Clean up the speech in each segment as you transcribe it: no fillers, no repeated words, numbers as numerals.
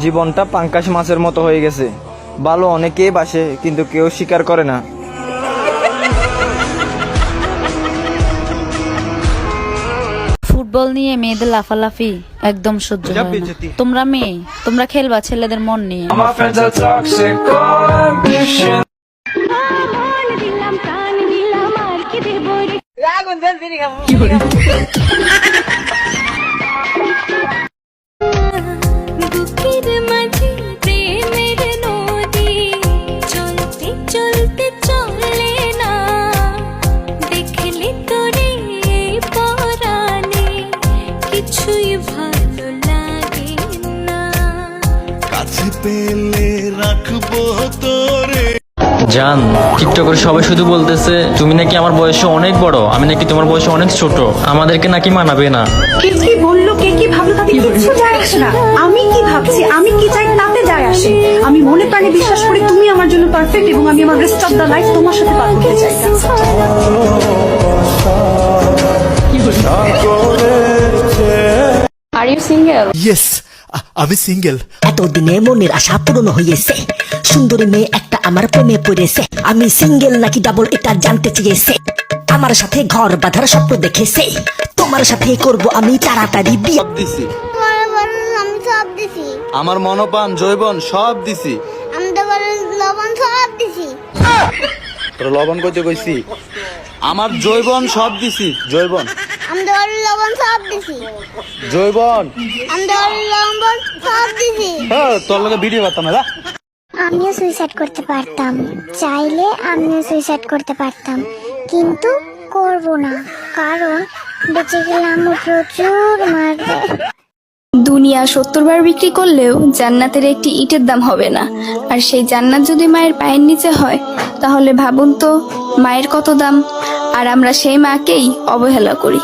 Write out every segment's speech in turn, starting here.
জীবনটা পাঙ্কাশ মাছের মতো হয়ে গেছে। ভালো অনেকেই বাসে, কিন্তু কেউ স্বীকার করে না। ফুটবল নিয়ে মেয়েদের লাফালাফি একদম সহ্য হয় না। তোমরা মেয়ে, তোমরা খেলবা ছেলেদের মন নিয়ে। জান, টিকটকের সবাই শুধু বলতেছে তুমি নাকি আমার বয়সে অনেক বড়, আমি নাকি তোমার বয়সে অনেক ছোট, আমাদেরকে নাকি মানাবে না। কে কি বললো, কে কি ভাবলো তাতে কিছু যায় আসে না। আমি কি ভাবছি, আমি কি চাই তাতে যায় আসে। আমি মনে প্রাণে বিশ্বাস করি তুমি আমার জন্য পারফেক্ট, এবং আমি আমার রেস্ট অফ দ্য লাইফ তোমার সাথে পার করতে চাই। Are you single? ইয়েস, আমি সিঙ্গেল। এতদিনে মনের আশা পূরণ হয়েছে, সুন্দরী মেয়ে একটা আমার প্রেমে পড়েছে। আমি সিঙ্গেল নাকি ডাবল এটা জানতে চেয়েছে, আমার সাথে ঘর বাঁধার স্বপ্ন দেখেছে। তোমার সাথে করব আমি তাড়াতাড়ি বিয়ে। আমি সব দিছি, আমার মনপান জৈবন সব দিছি। আমি তো লবণ সব দিছি। তোর লবণ কইতে কইছি? আমার জৈবন সব দিছি, জৈবন। আমি তো লবণ সব দিছি, জৈবন। আমি তো লবণ সব দিছি। হ্যাঁ, তোর লগে ভিডিও করতাম না। আমিও সুইসাইড করতে পারতাম, চাইলে আমিও সুইসাইড করতে পারতাম, কিন্তু করব না, কারণ বেঁচে গেলে আমি প্রচুর মারবে। দুনিয়া 70 বার বিক্রি করলেও জান্নাতের একটি ইটের দাম হবে না। আর সেই জান্নাত যদি মায়ের পায়ের নিচে হয়, তাহলে ভাবুন তো মায়ের কত দাম। আর আমরা সেই মাকেই অবহেলা করি।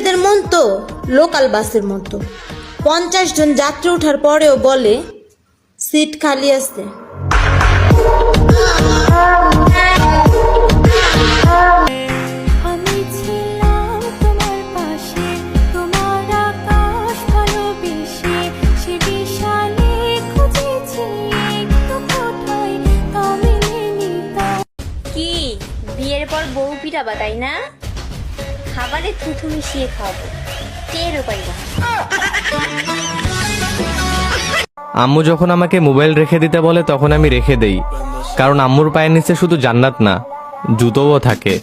ছেলেদের মন তো লোকাল বাসের মতো, 50 জন যাত্রী ওঠার পরেও বলে সিট খালি আছে। কি বিয়ের পর বউ পিটাবা তাই না? খাবারে থুথু মিশিয়ে খাবো, টেরও পাইবা। আম্মু যখন আমাকে মোবাইল রেখে দিতে বলে তখন আমি রেখে দেই, কারণ আম্মুর পায়ের নিচে শুধু জান্নাত না, জুতোও থাকে।